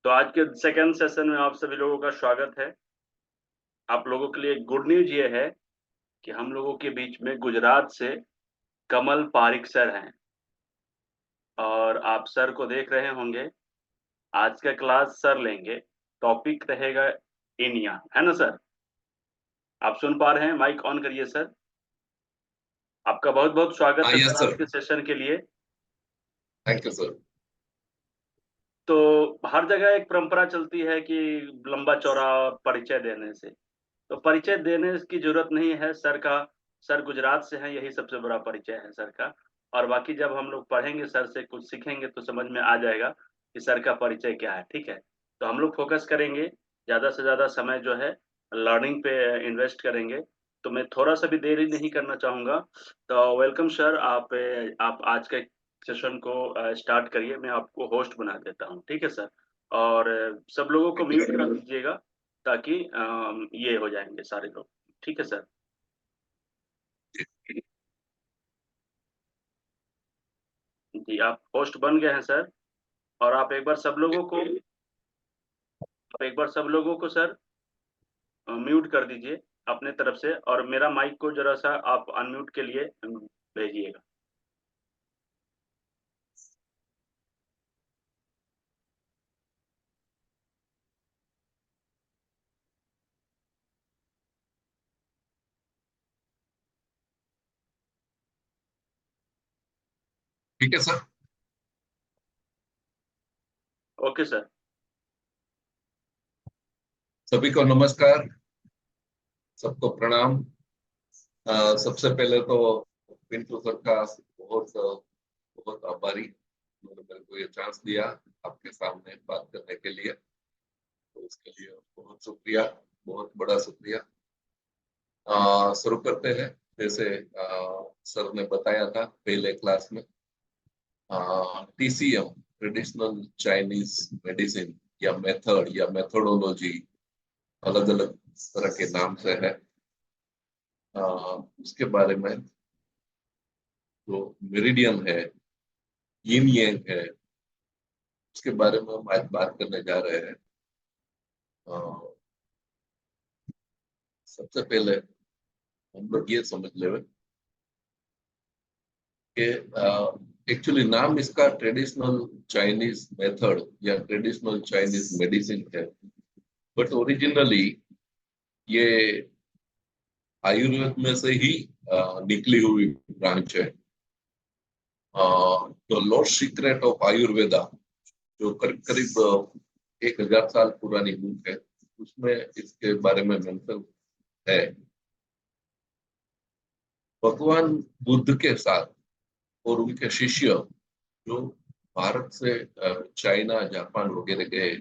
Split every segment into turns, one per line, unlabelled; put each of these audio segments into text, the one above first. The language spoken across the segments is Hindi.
तो आज के सेकंड सेशन में आप सभी लोगों का स्वागत है। आप लोगों के लिए गुड न्यूज़ ये है कि हम लोगों के बीच में गुजरात से कमल पारिक सर हैं और आप सर को देख रहे होंगे। आज का क्लास सर लेंगे, टॉपिक रहेगा इंडिया, है ना सर? आप सुन पा रहे हैं? माइक ऑन करिए सर। आपका बहुत-बहुत स्वागत है
यस
सर आज
सर।
के सेशन के लिए।
Thank you sir.
तो हर जगह एक परंपरा चलती है कि लंबा-चौड़ा परिचय देने से। तो परिचय देने की ज़रूरत नहीं है सर का। सर गुजरात से हैं, यही सबसे बड़ा परिचय है सर का। और बाकी जब हम लोग पढ़ेंगे सर से कुछ सीखेंगे तो समझ में आ जाएगा कि सर का परिचय क्या है, ठीक है? तो हम लोग फ़ोकस करेंगे, ज़्यादा से ज़्यादा समय जो है लर्निंग पे इन्वेस्ट करेंगे। तो मैं थोड़ा-सा भी देरी नहीं करना चाहूँगा। तो वेलकम सर, आप आज के सेशन को स्टार्ट करिए, मैं आपको होस्ट बना देता हूँ, ठीक है सर? और सब लोगों को
थैंक यू
म्यूट
सर।
कर दीजिएगा ताकि ये हो जाएँगे सारे लोग। ठीक है सर? जी, आप होस्ट बन गए हैं सर और आप एक बार सब लोगों को सर म्यूट कर दीजिए अपने तरफ से और मेरा माइक को ज़रा-सा आप अनम्यूट के लिए भेजिएगा।
ठीक है सर।
Okay sir.
सभी को नमस्कार, सबको प्रणाम। सबसे पहले तो पिंटू सर का बहुत बहुत आभारी, उन्होंने मेरे को ये चांस दिया आपके सामने बात करने के लिए। तो उसके लिए बहुत शुक्रिया, बहुत बड़ा शुक्रिया। शुरू करते हैं। जैसे सर ने बताया था पहले क्लास में, TCM ट्रेडिशनल चाइनीज मेडिसिन या मेथड या मेथोडोलॉजी अलग अलग तरह के नाम से है। उसके बारे में जो मेरिडियन है, यिन यांग है, उसके बारे में हम आज बात करने जा रहे हैं। अ, सबसे पहले हम लोग ये समझ ले कि एक्चुअली नाम इसका ट्रेडिशनल चाइनीज मेथड या ट्रेडिशनल चाइनीज मेडिसिन है, बट ओरिजिनली ये आयुर्वेद में से ही निकली हुई ब्रांच है। The lost secret of Ayurveda, जो करीब करीब 1000 साल पुरानी बुक है, उसमें इसके बारे में मेंशन है। भगवान बुद्ध के साथ और उनके शिष्य जो भारत से चाइना जापान वगैरह गए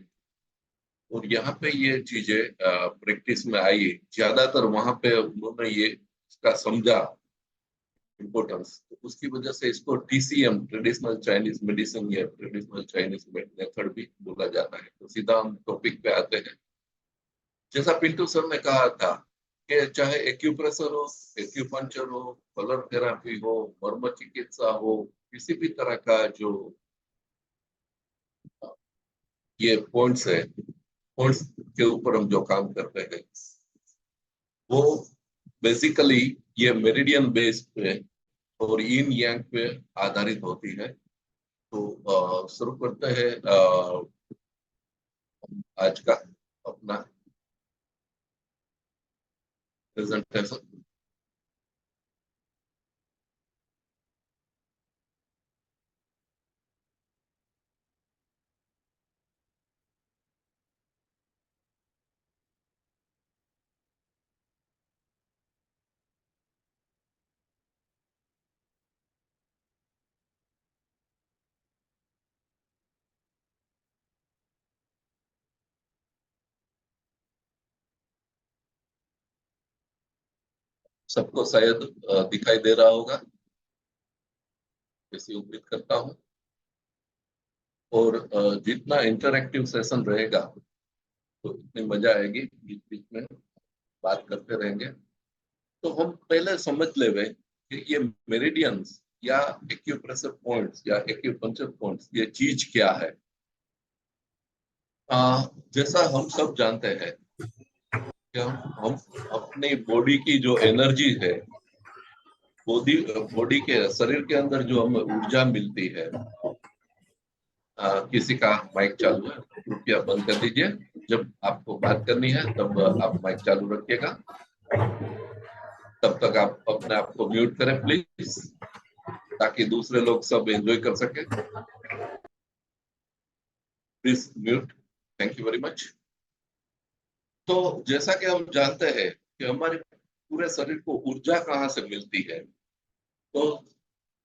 और यहाँ पे ये चीजें प्रैक्टिस में आई, ज्यादातर वहां पे उन्होंने ये इसका समझा इम्पोर्टेंस, तो उसकी वजह से इसको TCM ट्रेडिशनल चाइनीज मेडिसिन या ट्रेडिशनल चाइनीज मेथड भी बोला जाता है। तो सीधा हम टॉपिक पे आते हैं। जैसा पिंटू सर ने कहा था कि चाहे एक्यूप्रेशर हो, एक्यूपंक्चर हो, कलर थेरापी हो, मर्म चिकित्सा हो, किसी भी तरह का जो ये पॉइंट्स है, पॉइंट्स के ऊपर हम जो काम करते हैं वो बेसिकली ये मेरिडियन बेस्ड पे और यिन यांग पे आधारित होती है। तो शुरू करते हैं आज का अपना प्रेजेंटेशन। सबको शायद दिखाई दे रहा होगा, जैसे उम्मीद करता हूँ। और जितना इंटरैक्टिव सेशन रहेगा तो इतनी मजा आएगी, बीच बीच में बात करते रहेंगे। तो हम पहले समझ ले कि ये मेरिडियंस या एक्यूप्रेशर पॉइंट्स या एक्यूपंक्चर पॉइंट्स ये चीज क्या है। जैसा हम सब जानते हैं कि हम अपनी बॉडी की जो एनर्जी है, बॉडी बॉडी के शरीर के अंदर जो हमें ऊर्जा मिलती है। किसी का माइक चालू है, कृपया बंद कर दीजिए। जब आपको बात करनी है तब आप माइक चालू रखिएगा। तब तक आप अपने आप को म्यूट करें प्लीज, ताकि दूसरे लोग सब एंजॉय कर सके। Please mute. Thank you very much. तो जैसा कि हम जानते हैं कि हमारे पूरे शरीर को ऊर्जा कहाँ से मिलती है, तो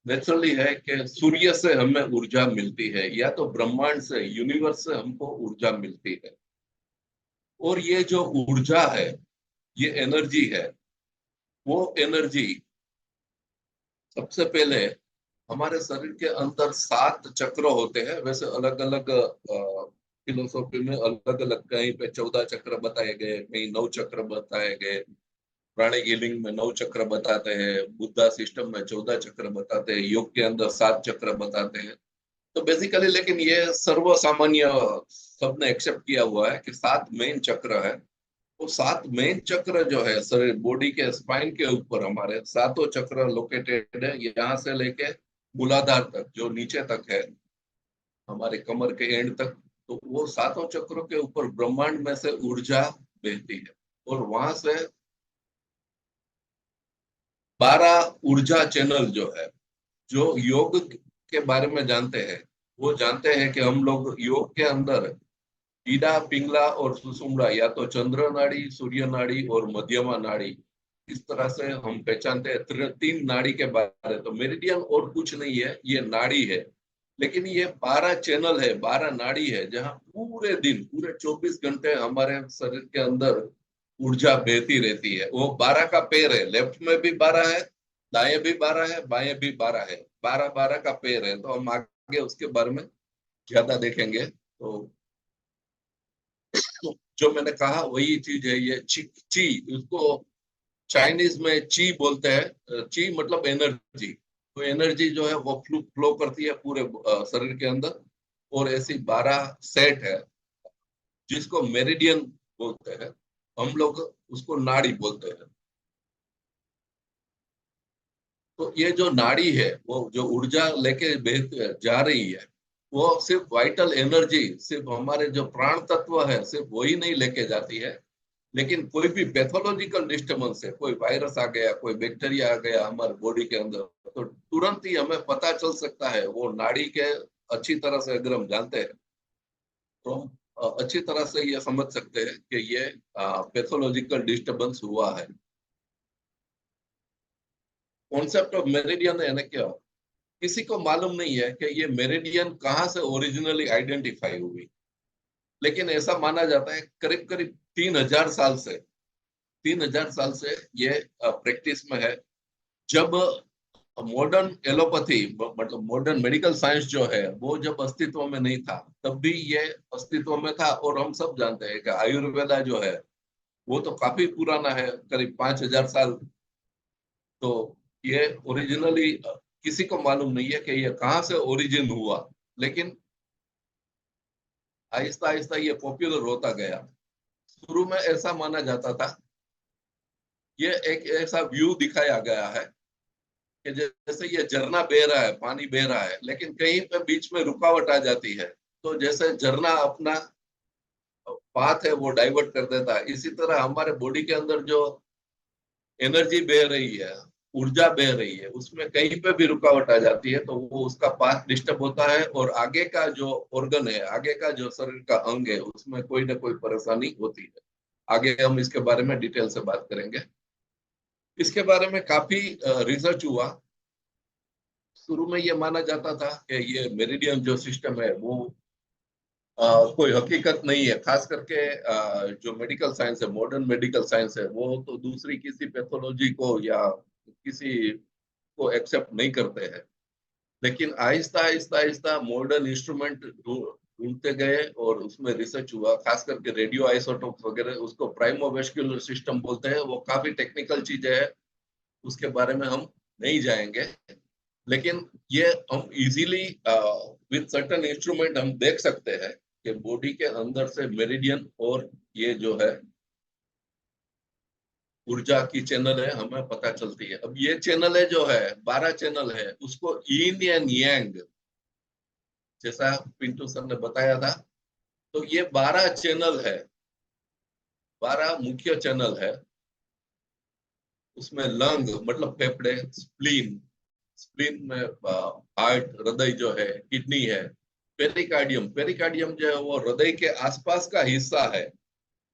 नेचुरली है कि सूर्य से हमें ऊर्जा मिलती है, या तो ब्रह्मांड से, यूनिवर्स से हमको ऊर्जा मिलती है। और ये जो ऊर्जा है, ये एनर्जी है, वो एनर्जी सबसे पहले हमारे शरीर के अंदर 7 चक्र होते हैं। वैसे अलग अलग फिलोसॉफी में अलग अलग, कहीं पे 14 चक्र बताए गए, कहीं 9 चक्र बताए गए। प्राणी हीलिंग में 9 चक्र बताते हैं, बुद्धा सिस्टम में 14 चक्र बताते हैं, योग के अंदर 7 चक्र बताते हैं। तो बेसिकली लेकिन ये सर्वसामान्य सबने एक्सेप्ट किया हुआ है कि 7 मेन चक्र है। वो 7 मेन चक्र जो है शरीर बॉडी के स्पाइन के ऊपर, हमारे सातों चक्र लोकेटेड है, यहाँ से लेके मूलाधार तक, जो नीचे तक है, हमारे कमर के एंड तक। तो वो सातों चक्रों के ऊपर ब्रह्मांड में से ऊर्जा बहती है। और वहां से 12 ऊर्जा चैनल जो है, जो योग के बारे में जानते हैं, वो जानते हैं कि हम लोग योग के अंदर ईडा, पिंगला और सुषुम्ना, या तो चंद्र नाड़ी, सूर्य नाड़ी और मध्यमा नाड़ी, इस तरह से हम पहचानते हैं। 3 नाड़ी के बारे। तो मेरिडियन और कुछ नहीं है, ये नाड़ी है। लेकिन ये 12 चैनल है, 12 नाड़ी है, जहाँ पूरे दिन, पूरे 24 घंटे हमारे शरीर के अंदर ऊर्जा बहती रहती है। वो 12 का पेड़ है, लेफ्ट में भी 12 है, दाएं भी 12 है, बाएं भी 12 है। 12 का पेड़ है। तो हम आगे उसके बारे में ज्यादा देखेंगे। तो जो मैंने कहा वही चीज है, ये ची ची, उसको चाइनीज में ची बोलते हैं। ची मतलब एनर्जी। तो एनर्जी जो है वो फ्लो करती है पूरे शरीर के अंदर। और ऐसी 12 सेट है, जिसको मेरिडियन बोलते हैं। हम लोग उसको नाड़ी बोलते हैं। तो ये जो नाड़ी है, वो जो ऊर्जा लेके जा रही है, वो सिर्फ वाइटल एनर्जी, सिर्फ हमारे जो प्राण तत्व है, सिर्फ वही नहीं लेके जाती है। लेकिन कोई भी पैथोलॉजिकल डिस्टर्बेंस है, कोई वायरस आ गया, कोई बैक्टीरिया आ गया हमारे बॉडी के अंदर, तो तुरंत ही हमें पता चल सकता है। वो नाड़ी के अच्छी तरह से अगर हम जानते हैं, तो हम अच्छी तरह से ये समझ सकते हैं कि ये पैथोलॉजिकल डिस्टर्बेंस हुआ है। कॉन्सेप्ट ऑफ मेरिडियन है ना, क्या किसी को मालूम नहीं है कि ये मेरिडियन कहाँ से ओरिजिनली आइडेंटिफाई हुई। लेकिन ऐसा माना जाता है करीब करीब 3000 साल से, 3000 साल से ये प्रैक्टिस में है। जब मॉडर्न एलोपैथी, मतलब मॉडर्न मेडिकल साइंस जो है, वो जब अस्तित्व में नहीं था, तब भी ये अस्तित्व में था। और हम सब जानते हैं कि आयुर्वेदा जो है, वो तो काफी पुराना है, करीब 5000 साल। तो ये ओरिजिनली किसी को मालूम नहीं है कि ये कहाँ से ओरिजिन हुआ। लेकिन आहिस्ता आहिस्ता ये पॉपुलर होता गया। शुरू में ऐसा माना जाता था, ये एक ऐसा व्यू दिखाया गया है कि जैसे ये झरना बह रहा है, पानी बह रहा है, लेकिन कहीं पे बीच में रुकावट आ जाती है। तो जैसे झरना अपना पाथ है वो डाइवर्ट कर देता है, इसी तरह हमारे बॉडी के अंदर जो एनर्जी बह रही है, ऊर्जा बह रही है, उसमें कहीं पे भी रुकावट आ जाती है, तो वो उसका पाथ डिस्टर्ब होता है। और आगे का जो ऑर्गन है, आगे का जो शरीर का अंग है, उसमें कोई ना कोई परेशानी होती है। आगे हम इसके बारे में डिटेल से बात करेंगे। इसके बारे में काफी रिसर्च हुआ। शुरू में ये माना जाता था कि ये मेरिडियन जो सिस्टम है, वो कोई हकीकत नहीं है। खास करके जो मेडिकल साइंस है, मॉडर्न मेडिकल साइंस है, वो तो दूसरी किसी पैथोलॉजी को या किसी को एक्सेप्ट नहीं करते हैं। लेकिन आहिस्ता आहिस्ता आहिस्ता मॉडर्न इंस्ट्रूमेंट ढूंढते गए और उसमें रिसर्च हुआ। खास करके रेडियो आइसोटोप वगैरह, उसको प्राइमोवेस्क्यूलर सिस्टम बोलते हैं। वो काफी टेक्निकल चीजें है, उसके बारे में हम नहीं जाएंगे। लेकिन ये हम इजीली विद सर्टेन इंस्ट्रूमेंट हम देख सकते हैं कि बॉडी के अंदर से मेरिडियन और ये जो है ऊर्जा की चैनल है हमें पता चलती है। अब ये चैनल है जो है 12 चैनल है, उसको यिन एंड यांग जैसा पिंटू सर ने बताया था, तो ये 12 चैनल है, 12 मुख्य चैनल है। उसमें लंग मतलब फेफड़े, स्प्लीन, स्प्लीन में हार्ट हृदय जो है, किडनी है, पेरिकार्डियम, पेरिकार्डियम जो है वो हृदय के आसपास का हिस्सा है।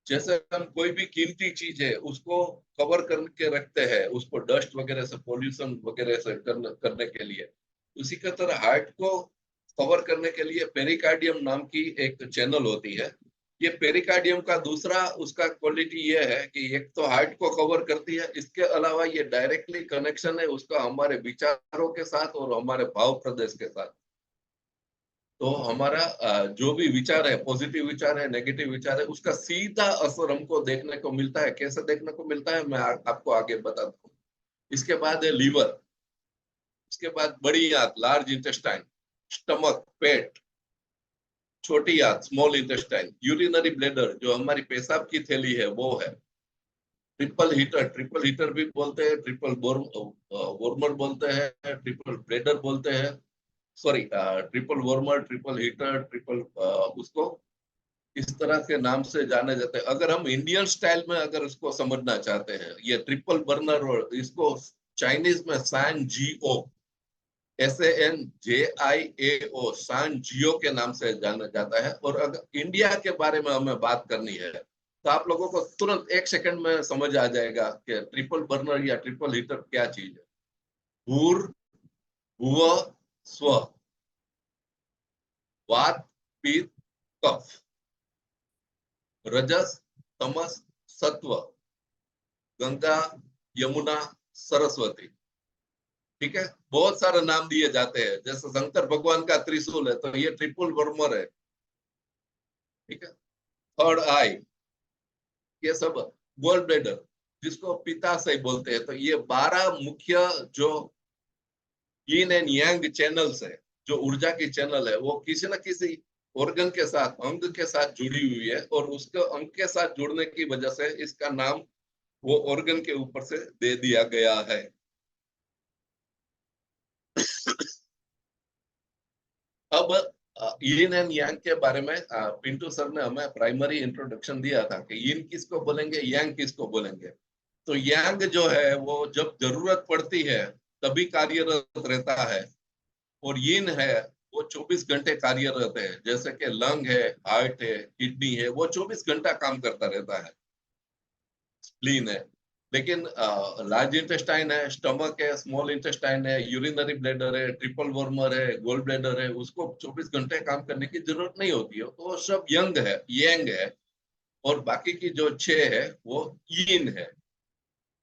जैसे हम कोई भी कीमती चीज है उसको कवर करके रखते हैं, उसको डस्ट वगैरह से, पोल्यूशन वगैरह से करने के लिए, उसी का तरह हार्ट को कवर करने के लिए पेरिकार्डियम नाम की एक चैनल होती है। ये पेरिकार्डियम का दूसरा उसका क्वालिटी ये है कि एक तो हार्ट को कवर करती है, इसके अलावा ये डायरेक्टली कनेक्शन है उसका हमारे विचारों के साथ और हमारे भाव प्रदेश के साथ। तो हमारा जो भी विचार है, पॉजिटिव विचार है, नेगेटिव विचार है, उसका सीधा असर हमको देखने को मिलता है। कैसे देखने को मिलता है मैं आपको आगे बताता हूँ। इसके बाद है लीवर, उसके बाद बड़ी आंत लार्ज इंटेस्टाइन, स्टमक पेट, छोटी आंत स्मॉल इंटेस्टाइन, यूरिनरी ब्लैडर जो हमारी पेशाब की थैली है वो है, ट्रिपल हीटर, ट्रिपल हीटर भी बोलते हैं, ट्रिपल वॉर्मर बोलते हैं, ट्रिपल ब्लैडर बोलते हैं, sorry triple warmer, triple heater, triple उसको इस तरह के नाम से जाने जाते हैं। अगर हम इंडियन स्टाइल में अगर इसको समझना चाहते हैं, ये ट्रिपल बर्नर, और इसको चाइनीज में सान जीओ, SANJIAO, सान जियो के नाम से जाना जाता है। और अगर इंडिया के बारे में हमें बात करनी है तो आप लोगों को तुरंत 1 सेकंड में समझ आ जाएगा कि ट्रिपल बर्नर या ट्रिपल हीटर क्या चीज है। भूर भुव स्व, वात पित्त कफ, रजस तमस सत्व, गंगा यमुना सरस्वती। ठीक है, बहुत सारे नाम दिए जाते हैं। जैसे शंकर भगवान का त्रिशूल है तो ये ट्रिपल वर्मर है। ठीक है, थर्ड आई, ये सब गोल्ड ब्लेडर जिसको पित्ताशय बोलते हैं। तो ये 12 मुख्य जो यिन एंड यांग चैनल्स है, जो ऊर्जा की चैनल है, वो किसी न किसी ऑर्गन के साथ, अंग के साथ जुड़ी हुई है। और उसके अंग के साथ जुड़ने की वजह से इसका नाम वो ऑर्गन के ऊपर से दे दिया गया है। अब यिन एंड यांग के बारे में पिंटू सर ने हमें प्राइमरी इंट्रोडक्शन दिया था कि यिन किसको बोलेंगे, यांग किसको बोलेंगे। तो यांग जो है वो जब जरूरत पड़ती है तभी कार्यरत रहता है, और यिन है वो 24 घंटे कार्यरत है। जैसे कि लंग है, हार्ट है, किडनी है, वो 24 घंटा काम करता रहता है। स्प्लीन है, लेकिन लार्ज इंटेस्टाइन है, स्टमक है, स्मॉल इंटेस्टाइन है, यूरिनरी ब्लैडर है, ट्रिपल वर्मर है, गोल ब्लैडर है, उसको 24 घंटे काम करने की जरूरत नहीं होती है, तो वो सब यंग है, यंग है। और बाकी की जो 6 है वो यिन है।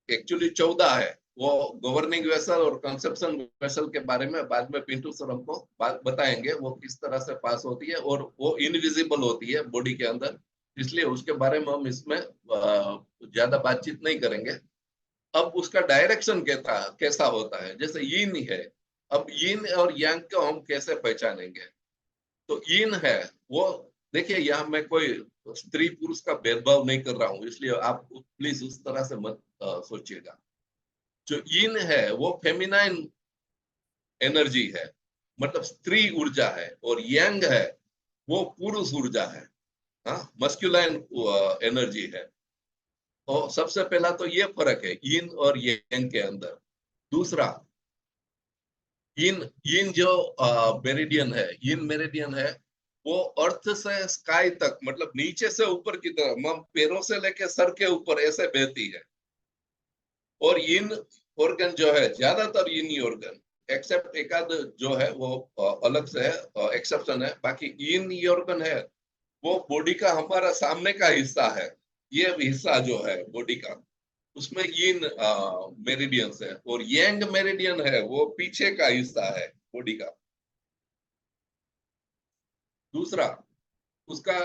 एक्चुअली 14 है। वो गवर्निंग वेसल और कंसेप्शन वेसल के बारे में बाद में पिंटू सर हमको बताएंगे, वो किस तरह से पास होती है, और वो इनविजिबल होती है बॉडी के अंदर, इसलिए उसके बारे में हम इसमें ज्यादा बातचीत नहीं करेंगे। अब उसका डायरेक्शन कैसा होता है, जैसे यिन है। अब यिन और यांग को हम कैसे पहचानेंगे। तो यिन है वो, देखिए यहाँ मैं कोई स्त्री पुरुष का भेदभाव नहीं कर रहा हूँ, इसलिए आप प्लीज उस तरह से मत सोचिएगा। जो यिन है वो फेमिनाइन एनर्जी है, मतलब स्त्री ऊर्जा है, और यांग है वो पुरुष ऊर्जा है, हाँ, मस्कुलाइन एनर्जी है। तो सबसे पहला तो ये फर्क है यिन और यांग के अंदर। दूसरा, यिन यिन जो मेरिडियन है, यिन मेरिडियन है वो अर्थ से स्काई तक, मतलब नीचे से ऊपर की तरफ, पैरों से लेके सर के ऊपर ऐसे बहती है। और यिन ऑर्गन जो है, ज्यादातर यिन ऑर्गन, एक्सेप्ट एक आध जो है वो अलग से है, एक्सेप्शन है, बाकी यिन ऑर्गन है वो बॉडी का हमारा सामने का हिस्सा है। ये हिस्सा जो है बॉडी का, उसमें यिन मेरिडियंस है, और यांग मेरिडियन है वो पीछे का हिस्सा है बॉडी का। दूसरा उसका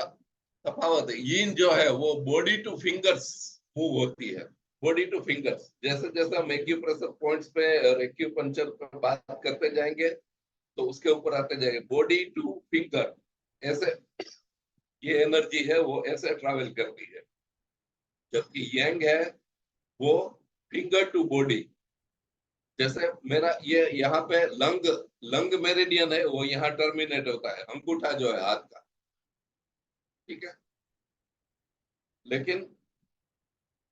तफावत है, यिन जो है वो बॉडी टू फिंगर्स मूव होती है, बॉडी टू फिंगर्स। जैसे जैसे हम एक्यूप्रेशर पॉइंट्स पे और एक्यूपंक्चर पे बात करते जाएंगे तो उसके ऊपर आते जाएंगे, बॉडी टू फिंगर, ऐसे ये एनर्जी है वो ऐसे ट्रैवल करती है, जबकि यांग है वो फिंगर टू बॉडी। जैसे मेरा ये यहाँ पे लंग लंग मेरिडियन है, वो यहाँ टर्मिनेट होता है, अंगूठा जो है हाथ का, ठीक है। लेकिन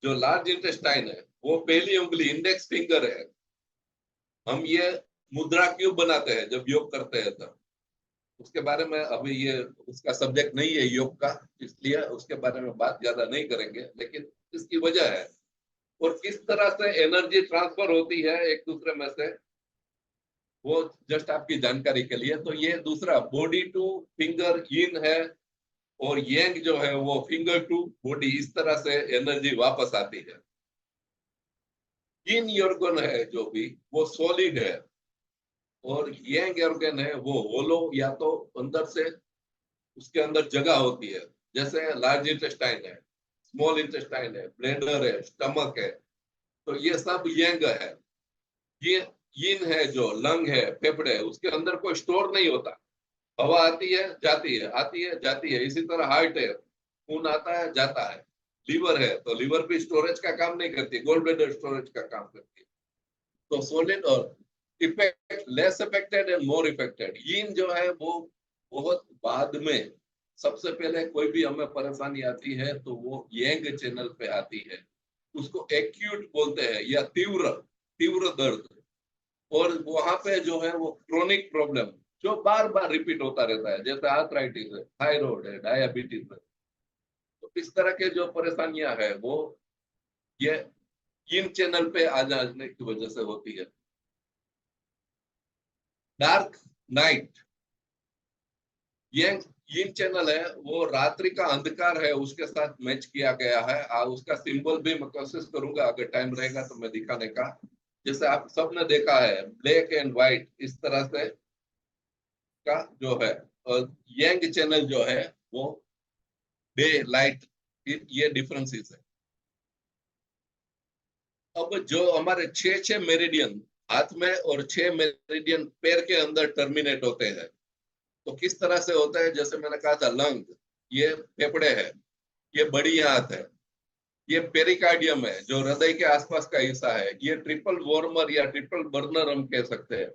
जो लार्ज इंटेस्टाइन है वो पहली उंगली इंडेक्स फिंगर है। हम ये मुद्रा क्यों बनाते हैं जब योग करते हैं तब, उसके बारे में अभी ये उसका सब्जेक्ट नहीं है योग का, इसलिए उसके बारे में बात ज्यादा नहीं करेंगे, लेकिन इसकी वजह है और किस तरह से एनर्जी ट्रांसफर होती है एक दूसरे में से, वो जस्ट आपकी जानकारी के लिए। तो ये दूसरा बॉडी टू फिंगर यिन है, और यांग जो है वो फिंगर टू बॉडी, इस तरह से एनर्जी वापस आती है। यिन ऑर्गन है जो भी वो सॉलिड है, और यांग ऑर्गन है वो होलो, या तो अंदर से उसके अंदर जगह होती है, जैसे लार्ज इंटेस्टाइन है, स्मॉल इंटेस्टाइन है, ब्लैडर है, स्टमक है, तो ये सब यांग है। ये यिन है जो लंग है, फेफड़े है, उसके अंदर कोई स्टोर नहीं होता, हवा आती है जाती है, आती है जाती है। इसी तरह हार्ट है, खून आता है जाता है। लीवर है तो लीवर भी स्टोरेज का काम नहीं करती, गोल्ड ब्लैडर स्टोरेज का काम करती है। तो सॉलिड और effect, less affected and more affected. यिन जो है वो बहुत बाद में, सबसे पहले कोई भी हमें परेशानी आती है तो वो यांग चैनल पे आती है, उसको एक्यूट बोलते हैं या तीव्र तीव्र दर्द। और वहां पे जो है वो क्रोनिक प्रॉब्लम जो बार बार रिपीट होता रहता है, जैसे आर्थराइटिस है, थायराइड है, डायबिटीज है, तो इस तरह के जो परेशानियां है वो ये इन चैनल पे आ जाने की वजह से होती है। डार्क नाइट, ये yin चैनल है वो रात्रि का अंधकार है, उसके साथ मैच किया गया है। उसका सिंबल भी मैं कोशिश करूंगा अगर टाइम रहेगा तो मैं दिखाने का। जैसे आप सबने देखा है ब्लैक एंड व्हाइट इस तरह से का जो है, और यंग चैनल जो है वो डे लाइट, ये डिफरेंसेस है। अब जो हमारे छह छह मेरिडियन हाथ में और छह मेरिडियन पैर के अंदर टर्मिनेट होते हैं, तो किस तरह से होता है, जैसे मैंने कहा था लंग, ये फेफड़े है, ये बड़ी आंत है, ये पेरिकार्डियम है जो हृदय के आसपास का हिस्सा है, ये ट्रिपल वॉर्मर या ट्रिपल बर्नर हम कह सकते हैं।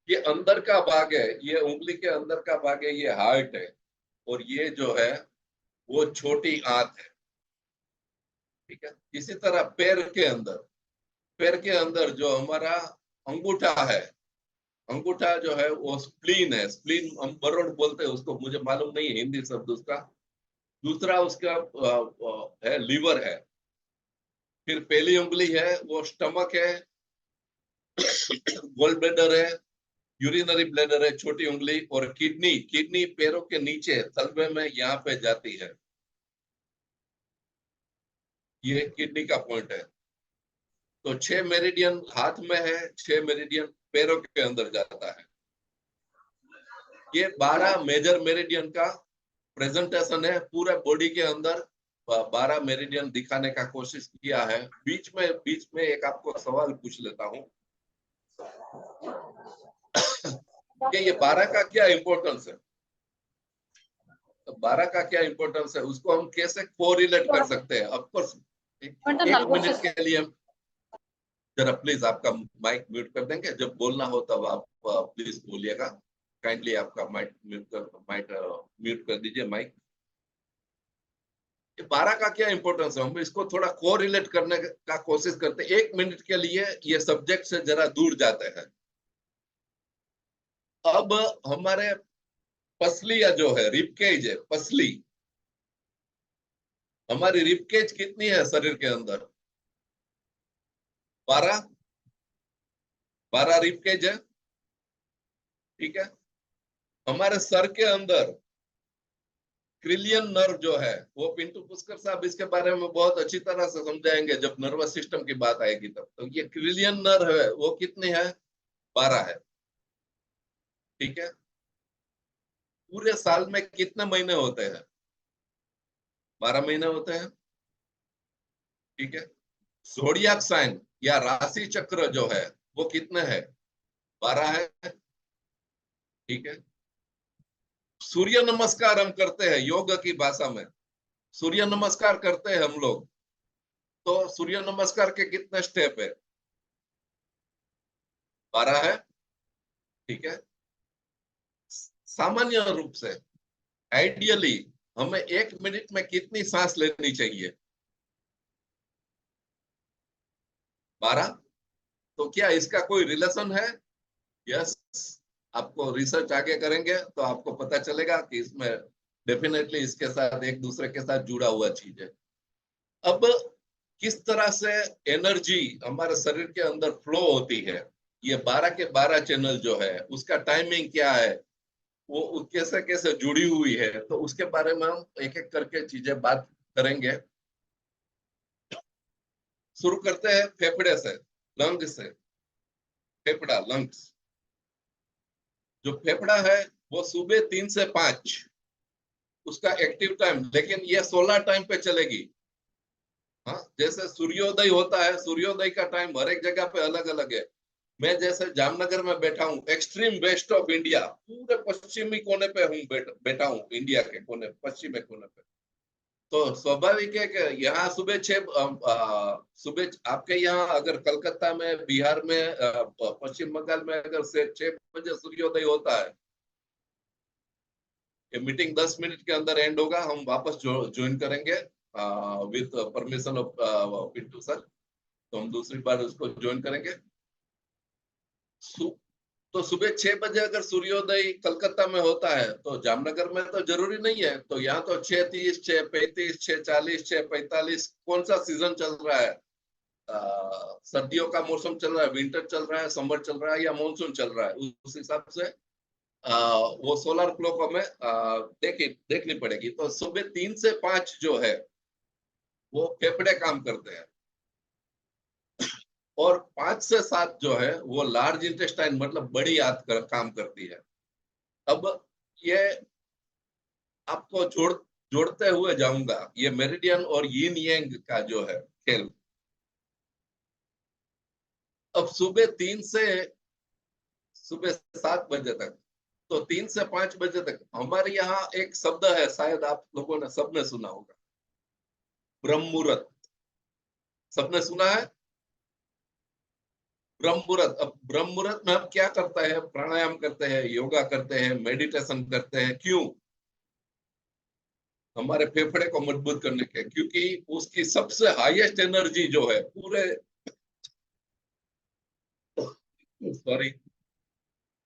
ये अंदर का भाग है, ये उंगली के अंदर का भाग है, ये हार्ट है, और ये जो है वो छोटी आंत है, ठीक है। इसी तरह पैर के अंदर जो हमारा अंगूठा है, अंगूठा जो है वो स्प्लीन है, स्प्लीन हम बरोड बोलते हैं उसको, मुझे मालूम नहीं है हिंदी शब्द उसका। दूसरा उसका है लीवर है। फिर पहली उंगली है वो स्टमक है, गोल्ड ब्लैडर है, यूरिनरी ब्लैडर है छोटी उंगली, और किडनी, किडनी पैरों के नीचे तलवे में यहाँ पे जाती है, ये किडनी का पॉइंट है। तो 6 मेरिडियन हाथ में है, 6 मेरिडियन पैरों के अंदर जाता है। ये 12 मेजर मेरिडियन का प्रेजेंटेशन है, पूरे बॉडी के अंदर 12 मेरिडियन दिखाने का कोशिश किया है। बीच में एक आपको सवाल पूछ लेता हूँ कि ये 12 का क्या इंपॉर्टेंस है, तो 12 का क्या इंपॉर्टेंस है, उसको हम कैसे कोरिलेट कर सकते हैं। ऑफकोर्स एक मिनट के लिए जरा प्लीज आपका माइक म्यूट कर देंगे, जब बोलना हो तब आप प्लीज बोलिएगा। काइंडली आपका माइक म्यूट कर दीजिए माइक। ये 12 का क्या इंपॉर्टेंस है, हम इसको थोड़ा कोरिलेट करने का कोशिश करते हैं 1 मिनट के लिए, ये सब्जेक्ट से जरा दूर जाते हैं। अब हमारे पसलियां जो है, रिबकेज है, पसली, हमारी रिबकेज कितनी है शरीर के अंदर, 12 12 रिबकेज है, ठीक है। हमारे सर के अंदर क्रिलियन नर्व जो है, वो पिंटू पुष्कर साहब इसके बारे में बहुत अच्छी तरह से समझाएंगे जब नर्वस सिस्टम की बात आएगी तब। तो ये क्रिलियन नर्व है वो कितनी है, 12 है, ठीक है। पूरे साल में कितने महीने होते हैं, 12 महीने होते हैं, ठीक है। ज़ोडिएक साइन या राशि चक्र जो है वो कितने हैं, 12 है, ठीक है। सूर्य नमस्कार हम करते हैं योग की भाषा में, सूर्य नमस्कार करते हैं हम लोग। तो सूर्य नमस्कार के कितने स्टेप है? 12 है, ठीक है। सामान्य रूप से आइडियली हमें 1 मिनट में कितनी सांस लेनी चाहिए? 12। तो क्या इसका कोई रिलेशन है? यस। आपको रिसर्च आगे करेंगे तो आपको पता चलेगा कि इसमें डेफिनेटली इसके साथ एक दूसरे के साथ जुड़ा हुआ चीज है। अब किस तरह से एनर्जी हमारे शरीर के अंदर फ्लो होती है, ये 12 के 12 चैनल जो है उसका टाइमिंग क्या है, वो कैसे कैसे जुड़ी हुई है, तो उसके बारे में हम एक एक करके चीजें बात करेंगे। शुरू करते हैं फेफड़े से, लंग से। फेफड़ा, लंग्स। जो फेफड़ा है वो सुबह 3 से 5 उसका एक्टिव टाइम, लेकिन ये सोलर टाइम पे चलेगी। हाँ, जैसे सूर्योदय होता है, सूर्योदय का टाइम हर एक जगह पे अलग अलग है। मैं जैसे जामनगर में बैठा हूँ, एक्सट्रीम वेस्ट ऑफ इंडिया, पूरे पश्चिमी कोने पे हूँ, बैठा हूँ, इंडिया के कोने, पश्चिमी कोने पे। तो स्वाभाविक है कि यहाँ सुबह 6, सुबह आपके यहाँ अगर कलकत्ता में, बिहार में, पश्चिम बंगाल में अगर से 6 बजे सूर्योदय होता है, ये मीटिंग 10 मिनट के अंदर एंड होगा, हम वापस ज्वाइन करेंगे with permission of Pintu sir. तो हम दूसरी बार उसको ज्वाइन करेंगे। तो सुबह 6 बजे अगर सूर्योदय कलकत्ता में होता है तो जामनगर में तो जरूरी नहीं है। तो यहाँ तो 6:30, 6:35, 6:40, 6:45, कौन सा सीजन चल रहा है? सर्दियों का मौसम चल रहा है, विंटर चल रहा है, समर चल रहा है, या मानसून चल रहा है, उस हिसाब से वो सोलर क्लॉक हमें देखनी पड़ेगी। तो सुबह 3 से 5 जो है वो फेफड़े काम करते हैं, और 5 से 7 जो है वो लार्ज इंटेस्टाइन मतलब बड़ी आंत काम करती है। अब ये आपको जोड़ते हुए जाऊंगा, ये मेरिडियन और यिन यांग का जो है खेल। अब सुबह 7 बजे तक, तो 3 से 5 बजे तक हमारे यहाँ एक शब्द है, शायद आप लोगों ने सबने सुना होगा, ब्रह्म मुहूर्त। सबने सुना है ब्रह्म मुहूर्त। अब ब्रह्म मुहूर्त में हम क्या करते हैं? प्राणायाम करते हैं, योगा करते हैं, मेडिटेशन करते हैं। क्यों? हमारे फेफड़े को मजबूत करने के, क्योंकि उसकी सबसे हाईएस्ट एनर्जी जो है पूरे, सॉरी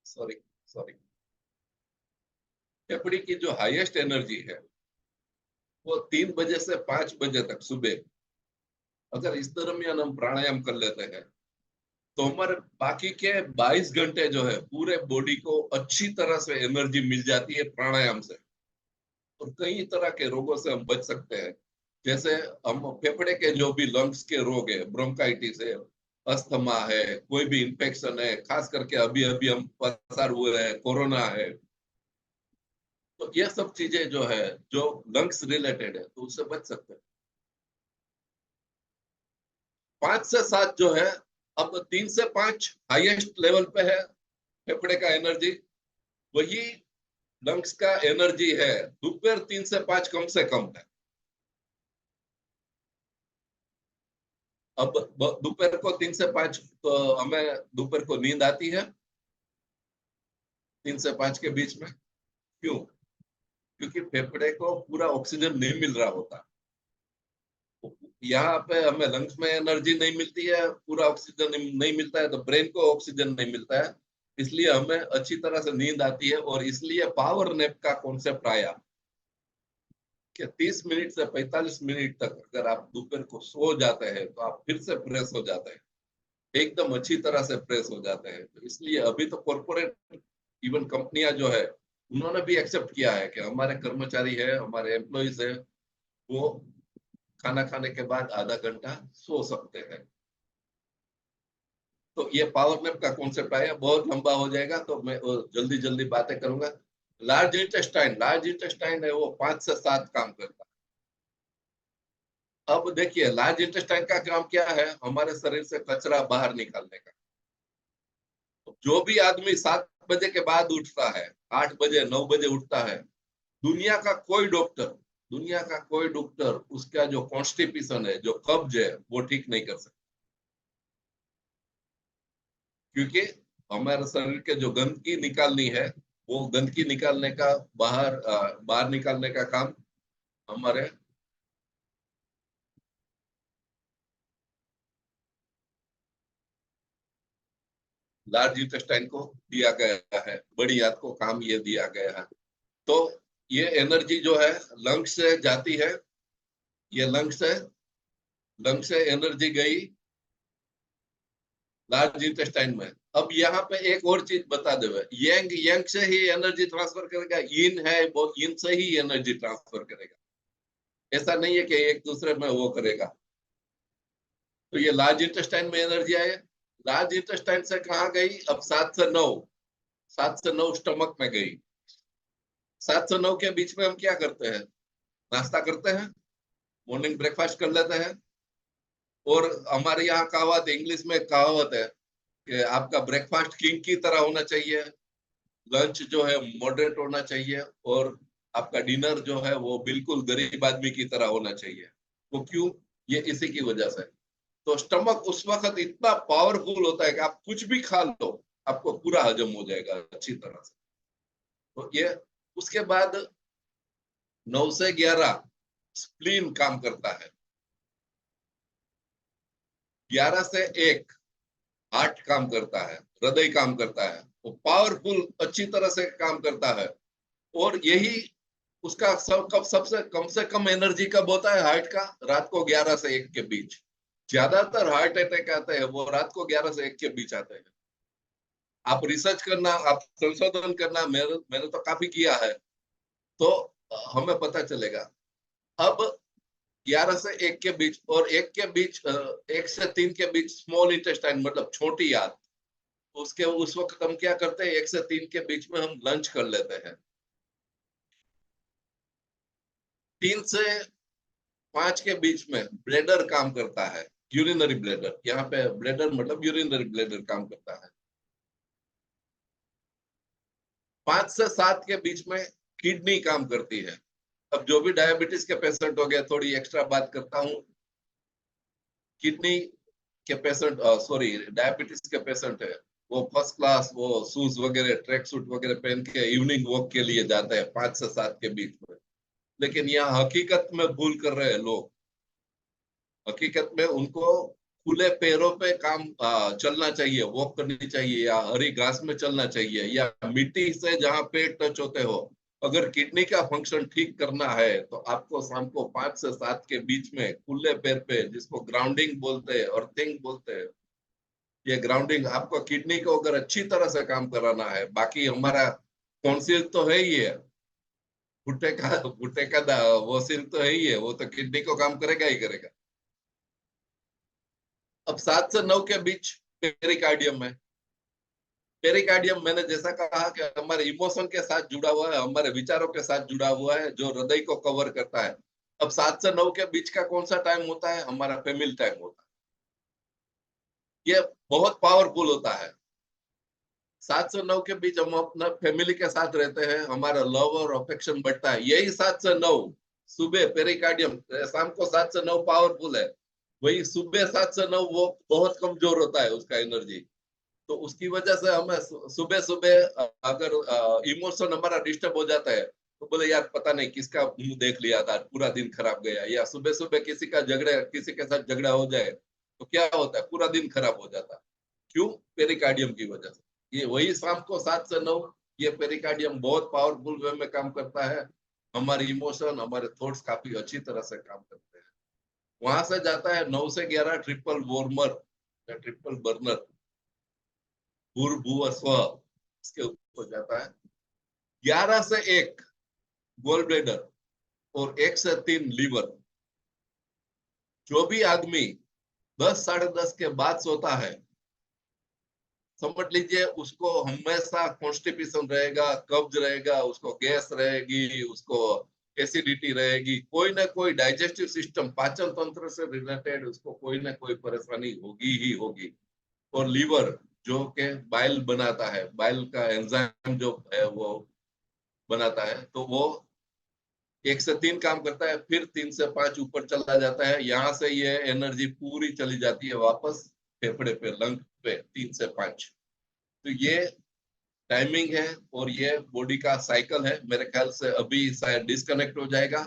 सॉरी सॉरी, फेफड़े की जो हाईएस्ट एनर्जी है वो 3 बजे से 5 बजे तक सुबह, अगर इस दरमियान हम प्राणायाम कर लेते हैं तो हमारे बाकी के 22 घंटे जो है पूरे बॉडी को अच्छी तरह से एनर्जी मिल जाती है प्राणायाम से, और कई तरह के रोगों से हम बच सकते हैं। जैसे हम फेफड़े के जो भी लंग्स के रोग है, ब्रोंकाइटिस है, अस्थमा है, कोई भी इंफेक्शन है, खास करके अभी अभी हम पसार हुए हैं, कोरोना है, तो ये सब चीजें जो है जो लंग्स रिलेटेड है तो उससे बच सकते हैं। 5 से 7 जो है, अब 3 से 5 हाईएस्ट लेवल पे है फेफड़े का एनर्जी, वही लंग्स का एनर्जी है दोपहर 3 से 5 कम से कम है। अब दोपहर को 3 से 5 तो हमें दोपहर को नींद आती है 3 से 5 के बीच में। क्यों? क्योंकि फेफड़े को पूरा ऑक्सीजन नहीं मिल रहा होता, यहाँ पे हमें लंग्स में एनर्जी नहीं मिलती है, पूरा ऑक्सीजन नहीं मिलता है, तो ब्रेन को ऑक्सीजन नहीं मिलता है, इसलिए हमें अच्छी तरह से नींद आती है। और इसलिए पावर नैप का कॉन्सेप्ट आया कि 30 मिनट से 45 मिनट तक अगर आप दोपहर को सो जाते हैं तो आप फिर से फ्रेश हो जाते हैं, एकदम अच्छी तरह से फ्रेश हो जाते हैं। तो इसलिए अभी तो कॉर्पोरेट इवन कंपनियां जो है उन्होंने भी एक्सेप्ट किया है कि हमारे कर्मचारी है, हमारे एम्प्लॉइज है, वो खाना खाने के बाद आधा घंटा सो सकते हैं। तो ये पावर नैप का कॉन्सेप्ट आया, बहुत लंबा हो जाएगा तो मैं जल्दी जल्दी बातें करूंगा। लार्ज इंटेस्टाइन है वो 5 से 7 काम करता है। अब देखिए लार्ज इंटेस्टाइन का काम क्या है? हमारे शरीर से कचरा बाहर निकालने का। तो जो भी आदमी 7 बजे के बाद उठता है, 8 बजे 9 बजे उठता है, दुनिया का कोई डॉक्टर उसका जो कॉन्स्टिपेशन है, जो कब्ज है, वो ठीक नहीं कर सकता, क्योंकि हमारे शरीर के जो गंदगी निकालनी है, वो गंदगी निकालने का बाहर निकालने का काम हमारे लार्ज इंटेस्टाइन को दिया गया है, बड़ी आंत को काम ये दिया गया है। तो ये एनर्जी जो है लंग्स से जाती है, ये लंग्स से एनर्जी गई लार्ज इंटेस्टाइन में। अब यहाँ पे एक और चीज बता दे, यंग यंग से ही एनर्जी ट्रांसफर करेगा, यिन है वो यिन से ही एनर्जी ट्रांसफर करेगा, ऐसा नहीं है कि एक दूसरे में वो करेगा। तो ये लार्ज इंटेस्टाइन में एनर्जी आए, लार्ज इंटेस्टाइन से कहाँ गई, अब 7 से 9 स्टमक में गई। 7 से 9 के बीच में हम क्या करते हैं, नाश्ता करते हैं, मॉर्निंग ब्रेकफास्ट कर लेते हैं। और हमारे यहाँ कहावत, इंग्लिश में कहावत है कि आपका ब्रेकफास्ट किंग की तरह होना चाहिए, लंच जो है मॉडरेट होना चाहिए, और आपका डिनर जो है वो बिल्कुल गरीब आदमी की तरह होना चाहिए। वो क्यों, ये इसी की वजह से। तो स्टमक उस वक्त इतना पावरफुल होता है कि आप कुछ भी खा लो, आपको पूरा हजम हो जाएगा अच्छी तरह से। तो ये उसके बाद 9 से 11 स्प्लीन काम करता है, 11 से 1 हार्ट काम करता है, हृदय काम करता है, वो पावरफुल अच्छी तरह से काम करता है। और यही उसका सबसे कम से कम एनर्जी कब होता है हार्ट का, रात को 11 से 1 के बीच। ज्यादातर हार्ट अटैक आते हैं वो रात को 11 से 1 के बीच आते हैं। आप रिसर्च करना, आप संशोधन करना, मैंने तो काफी किया है, तो हमें पता चलेगा। अब 11 से 1 के बीच, और 1 से 3 के बीच स्मॉल इंटेस्टाइन मतलब छोटी आंत, उसके उस वक्त हम क्या करते हैं, 1 से 3 के बीच में हम लंच कर लेते हैं। 3 से 5 के बीच में ब्लेडर काम करता है, यूरिनरी ब्लेडर, यहाँ पे ब्लेडर मतलब यूरिनरी ब्लेडर काम करता है। 5 से 7 के बीच में किडनी काम करती है। अब जो भी डायबिटीज के पेशेंट हो गए, थोड़ी एक्स्ट्रा बात करता हूँ, किडनी के पेशेंट, सॉरी डायबिटीज के पेशेंट है, वो फर्स्ट क्लास वो शूज वगैरह, ट्रैक सूट वगैरह पहन के इवनिंग वॉक के लिए जाते हैं 5 से 7 के बीच में। लेकिन यहाँ हकीकत में भूल कर रहे हैं लोग। हकीकत में उनको खुले पैरों पे चलना चाहिए, वॉक करनी चाहिए, या हरी घास में चलना चाहिए, या मिट्टी से जहाँ पेड़ टच होते हो। अगर किडनी का फंक्शन ठीक करना है तो आपको शाम को 5 से 7 के बीच में खुले पैर पे, जिसको ग्राउंडिंग बोलते हैं, अर्थिंग बोलते हैं, ये ग्राउंडिंग आपको किडनी को अगर अच्छी तरह से काम कराना है। बाकी हमारा टॉन्सिल तो है ही है, वो सिल तो है ही है, वो तो किडनी को काम करेगा ही करेगा। अब 7 से 9 के बीच पेरिकार्डियम है। पेरिकार्डियम मैंने जैसा कहा कि हमारे इमोशन के साथ जुड़ा हुआ है, हमारे विचारों के साथ जुड़ा हुआ है, जो हृदय को कवर करता है। अब 7 से 9 के बीच का कौन सा टाइम होता है, हमारा फैमिली टाइम होता है। ये बहुत पावरफुल होता है। 7 से 9 के बीच हम अपना फैमिली के साथ रहते हैं, हमारा लव और अफेक्शन बढ़ता है। यही 7 से 9 सुबह पेरिकार्डियम, शाम को 7 से 9 पावरफुल है, वही सुबह 7 से 9 वो बहुत कमजोर होता है उसका एनर्जी। तो उसकी वजह से हमें सुबह सुबह अगर इमोशन हमारा डिस्टर्ब हो जाता है, तो बोले यार पता नहीं किसका मुंह देख लिया था, पूरा दिन खराब गया। या सुबह सुबह किसी के साथ झगड़ा हो जाए तो क्या होता है, पूरा दिन खराब हो जाता है। क्यों, पेरिकार्डियम की वजह से। ये वही शाम को 7 से 9 ये पेरिकार्डियम बहुत पावरफुल वे में काम करता है। हमारे इमोशन, हमारे थॉट्स काफी अच्छी तरह से काम करते हैं। वहां से जाता है 9 से 11 ट्रिपल वॉर्मर या ट्रिपल बर्नर, भूर्भुव स्व, इसके ऊपर जाता है। 11 से 1 गोल ब्लेडर, और 1 से 3 लीवर। जो भी आदमी 10 साढ़े 10 के बाद सोता है, समझ लीजिए उसको हमेशा कॉन्स्टिपेशन रहेगा, कब्ज रहेगा, उसको गैस रहेगी, उसको एसिडिटी रहेगी, कोई ना कोई डाइजेस्टिव सिस्टम, पाचन तंत्र से रिलेटेड उसको कोई ना कोई परेशानी होगी ही होगी। और लीवर जो के बाइल बनाता है, बाइल का एंजाइम जो है वो बनाता है, तो वो 1 से 3 काम करता है, फिर 3 से 5 ऊपर चला जाता है, यहाँ से ये एनर्जी पूरी चली जाती है वापस फेफड़े पे, लंग पे 3 से 5। तो ये टाइमिंग है और ये बॉडी का साइकिल है। मेरे ख्याल से अभी शायद डिस्कनेक्ट हो जाएगा,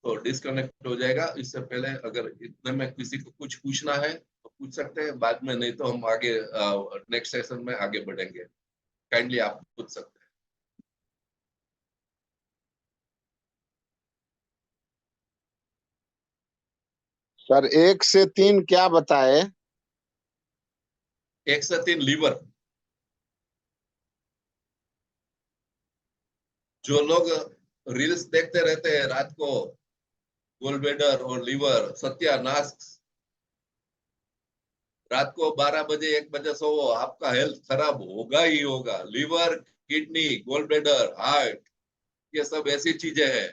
तो डिस्कनेक्ट हो जाएगा। इससे पहले अगर इतने में किसी को कुछ पूछना है तो पूछ सकते हैं, बाद में नहीं तो हम आगे नेक्स्ट सेशन में आगे बढ़ेंगे। काइंडली आप पूछ सकते हैं।
सर 1 से 3 क्या बताए?
1 से 3 लीवर। जो लोग रील्स देखते रहते हैं रात को, गोलब्लेडर और लीवर सत्यानाश। रात को 12 बजे 1 बजे सो, आपका हेल्थ खराब होगा ही होगा। लीवर, किडनी, गोलब्लेडर, हार्ट, ये सब ऐसी चीजें हैं,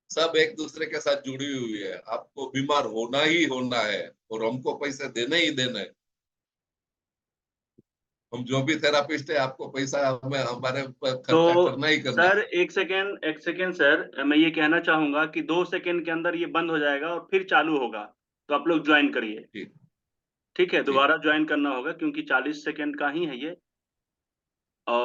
सब एक दूसरे के साथ जुड़ी हुई है। आपको बीमार होना ही होना है और हमको पैसे देने ही देने। हम जो भी थेरापिस्ट है, आपको पैसा हमें हमारे ऊपर खर्चा
तो
करना ही करना
सर
है।
एक सेकेंड सर, मैं ये कहना चाहूंगा कि 2 सेकेंड के अंदर ये बंद हो जाएगा और फिर चालू होगा, तो आप लोग ज्वाइन करिए।
ठीक
ठीक है,
ठीक
दोबारा ज्वाइन करना होगा क्योंकि 40 सेकेंड का ही है ये।